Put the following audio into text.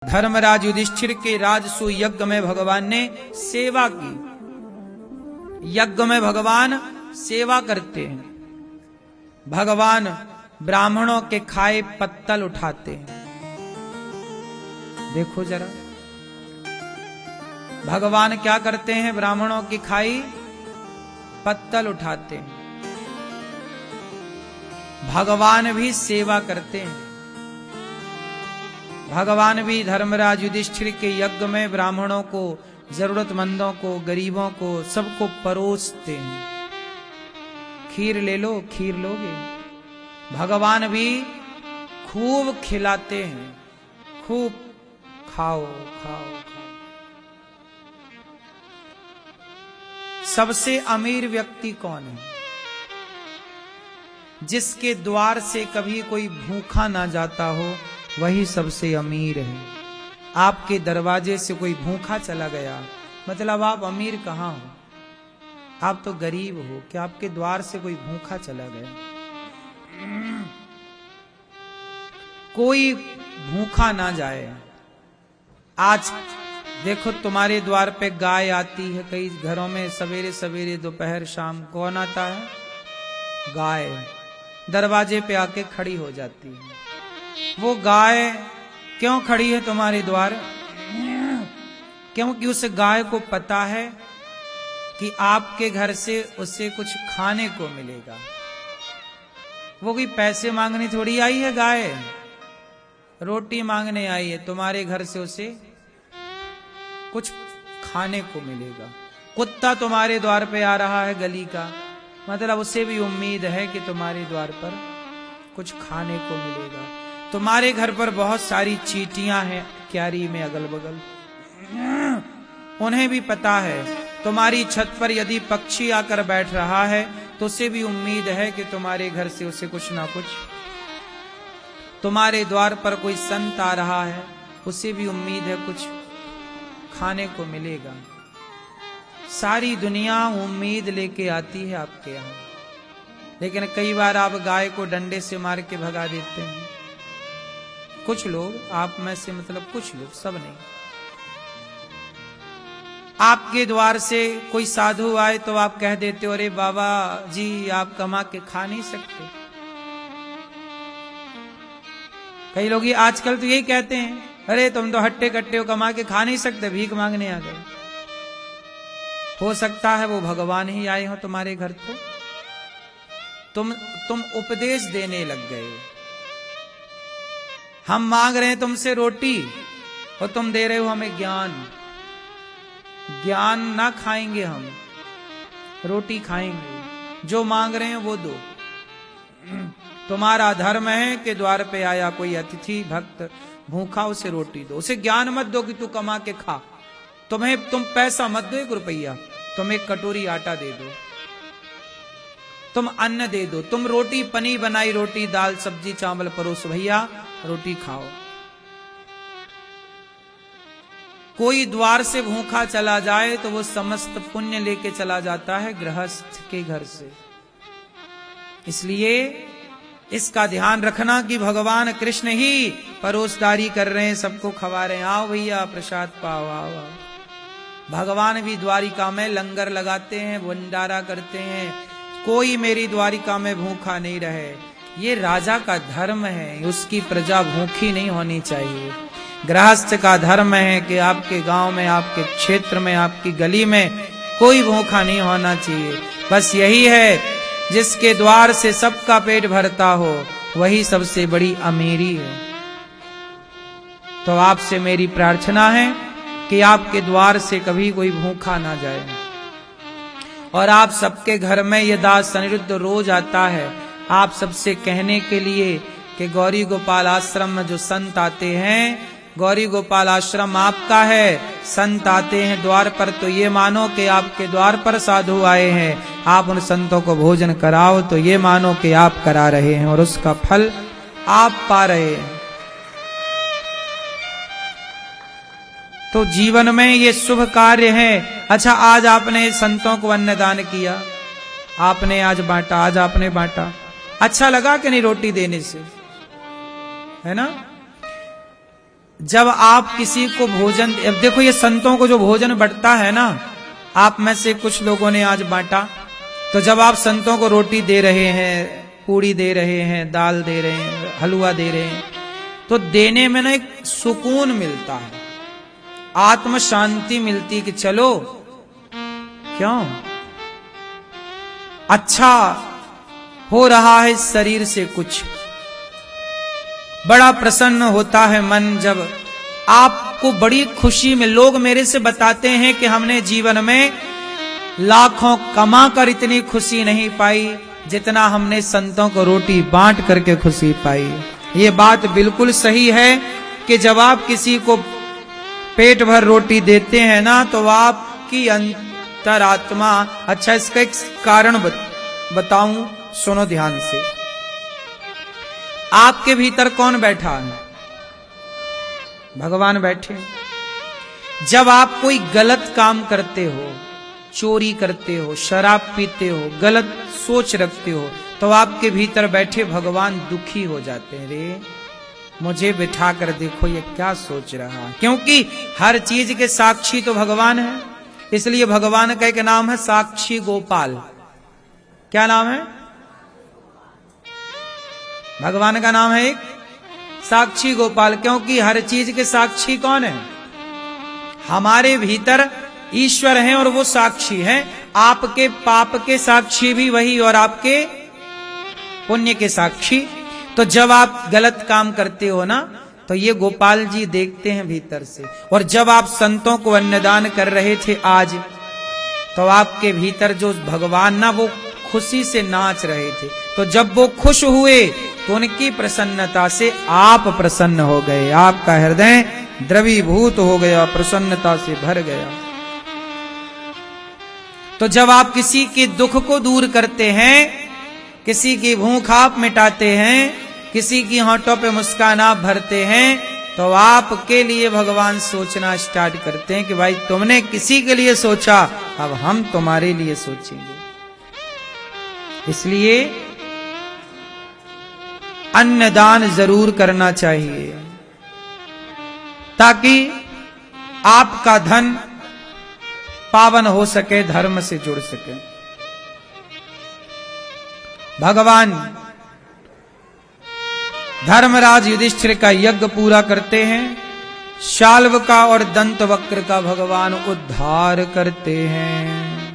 धर्मराज युधिष्ठिर के राजसू यज्ञ में भगवान ने सेवा की। यज्ञ में भगवान सेवा करते हैं। भगवान ब्राह्मणों के खाए पत्तल उठाते हैं। देखो जरा भगवान क्या करते हैं, ब्राह्मणों की खाई पत्तल उठाते हैं। भगवान भी सेवा करते हैं। भगवान भी धर्मराज युधिष्ठिर के यज्ञ में ब्राह्मणों को, जरूरतमंदों को, गरीबों को, सबको परोसते हैं। खीर ले लो, खीर लोगे। भगवान भी खूब खिलाते हैं, खूब खाओ खाओ खाओ। सबसे अमीर व्यक्ति कौन है? जिसके द्वार से कभी कोई भूखा ना जाता हो, वही सबसे अमीर है। आपके दरवाजे से कोई भूखा चला गया, मतलब आप अमीर कहां हो? आप तो गरीब हो कि आपके द्वार से कोई भूखा चला गया। कोई भूखा ना जाए। आज देखो तुम्हारे द्वार पे गाय आती है। कई घरों में सवेरे सवेरे, दोपहर, शाम कौन आता है? गाय दरवाजे पे आके खड़ी हो जाती है। वो गाय क्यों खड़ी है तुम्हारे द्वार? क्योंकि उस गाय को पता है कि आपके घर से उसे कुछ खाने को मिलेगा। वो कोई पैसे मांगने थोड़ी आई है गाय, रोटी मांगने आई है। तुम्हारे घर से उसे कुछ खाने को मिलेगा। कुत्ता तुम्हारे द्वार पे आ रहा है गली का, मतलब उसे भी उम्मीद है कि तुम्हारे द्वार पर कुछ खाने को मिलेगा। तुम्हारे घर पर बहुत सारी चींटियां हैं क्यारी में अगल बगल, उन्हें भी पता है तुम्हारी छत पर यदि पक्षी आकर बैठ रहा है तो उसे भी उम्मीद है कि तुम्हारे घर से उसे कुछ ना कुछ। तुम्हारे द्वार पर कोई संत आ रहा है, उसे भी उम्मीद है कुछ खाने को मिलेगा। सारी दुनिया उम्मीद लेके आती है आपके यहां, लेकिन कई बार आप गाय को डंडे से मार के भगा देते हैं। कुछ लोग, आप में से मतलब कुछ लोग, सब नहीं। आपके द्वार से कोई साधु आए तो आप कह देते हो, अरे बाबा जी आप कमा के खा नहीं सकते। कई लोग ये आजकल तो यही कहते हैं, अरे तुम तो हट्टे कट्टे हो, कमा के खा नहीं सकते, भीख मांगने आ गए। हो सकता है वो भगवान ही आए हो तुम्हारे घर को। तुम उपदेश देने लग गए। हम मांग रहे हैं तुमसे रोटी और तुम दे रहे हो हमें ज्ञान। ज्ञान ना खाएंगे हम, रोटी खाएंगे। जो मांग रहे हैं वो दो। तुम्हारा धर्म है कि द्वार पे आया कोई अतिथि भक्त भूखा, उसे रोटी दो। उसे ज्ञान मत दो कि तू कमा के खा। तुम पैसा मत दो 1 रुपया, तुम 1 कटोरी आटा दे दो, तुम अन्न दे दो। तुम रोटी पनी बनाई रोटी, दाल सब्जी चावल परोस भैया, रोटी खाओ। कोई द्वार से भूखा चला जाए तो वो समस्त पुण्य लेके चला जाता है गृहस्थ के घर से। इसलिए इसका ध्यान रखना कि भगवान कृष्ण ही परोसदारी कर रहे हैं, सबको खवा रहे हैं। आओ भैया प्रसाद पाओ, आओ आओ। भगवान भी द्वारिका में लंगर लगाते हैं, भंडारा करते हैं। कोई मेरी द्वारिका में भूखा नहीं रहे। ये राजा का धर्म है, उसकी प्रजा भूखी नहीं होनी चाहिए। गृहस्थ का धर्म है कि आपके गांव में, आपके क्षेत्र में, आपकी गली में कोई भूखा नहीं होना चाहिए। बस यही है, जिसके द्वार से सबका पेट भरता हो वही सबसे बड़ी अमीरी है। तो आपसे मेरी प्रार्थना है कि आपके द्वार से कभी कोई भूखा ना जाए। और आप सबके घर में ये दास अनिरुद्ध रोज आता है आप सबसे कहने के लिए कि गौरी गोपाल आश्रम में जो संत आते हैं, गौरी गोपाल आश्रम आपका है, संत आते हैं द्वार पर तो ये मानो कि आपके द्वार पर साधु आए हैं। आप उन संतों को भोजन कराओ तो ये मानो कि आप करा रहे हैं और उसका फल आप पा रहे हैं। तो जीवन में ये शुभ कार्य है। अच्छा, आज आपने संतों को अन्नदान किया, आपने आज बांटा, आज आपने बांटा, अच्छा लगा कि नहीं रोटी देने से? है ना? जब आप किसी को भोजन, अब देखो ये संतों को जो भोजन बंटता है ना, आप में से कुछ लोगों ने आज बांटा, तो जब आप संतों को रोटी दे रहे हैं, पूड़ी दे रहे हैं, दाल दे रहे हैं, हलवा दे रहे हैं, तो देने में ना एक सुकून मिलता है, आत्म शांति मिलती कि चलो क्यों अच्छा हो रहा है इस शरीर से, कुछ बड़ा प्रसन्न होता है मन। जब आपको बड़ी खुशी में, लोग मेरे से बताते हैं कि हमने जीवन में लाखों कमा कर इतनी खुशी नहीं पाई जितना हमने संतों को रोटी बांट करके खुशी पाई। ये बात बिल्कुल सही है कि जब आप किसी को पेट भर रोटी देते हैं ना, तो आपकी अंतरात्मा, अच्छा इसका एक कारण बताऊं, सुनो ध्यान से। आपके भीतर कौन बैठा है? भगवान बैठे। जब आप कोई गलत काम करते हो, चोरी करते हो, शराब पीते हो, गलत सोच रखते हो, तो आपके भीतर बैठे भगवान दुखी हो जाते हैं, रे मुझे बिठा कर देखो ये क्या सोच रहा है। क्योंकि हर चीज के साक्षी तो भगवान है, इसलिए भगवान का एक नाम है साक्षी गोपाल। क्या नाम है? भगवान का नाम है एक साक्षी गोपाल, क्योंकि हर चीज के साक्षी कौन है? हमारे भीतर ईश्वर हैं और वो साक्षी हैं। आपके पाप के साक्षी भी वही और आपके पुण्य के साक्षी। तो जब आप गलत काम करते हो ना, तो ये गोपाल जी देखते हैं भीतर से। और जब आप संतों को अन्नदान कर रहे थे आज, तो आपके भीतर जो भगवान ना, वो खुशी से नाच रहे थे। तो जब वो खुश हुए तो उनकी प्रसन्नता से आप प्रसन्न हो गए, आपका हृदय द्रवीभूत हो गया, प्रसन्नता से भर गया। तो जब आप किसी के दुख को दूर करते हैं, किसी की भूख आप मिटाते हैं, किसी की होंठों पे मुस्कान आप भरते हैं, तो आपके लिए भगवान सोचना स्टार्ट करते हैं कि भाई तुमने किसी के लिए सोचा, अब हम तुम्हारे लिए सोचेंगे। इसलिए अन्नदान जरूर करना चाहिए, ताकि आपका धन पावन हो सके, धर्म से जुड़ सके। भगवान धर्मराज युधिष्ठिर का यज्ञ पूरा करते हैं, शाल्व का और दंत वक्र का भगवान उद्धार करते हैं।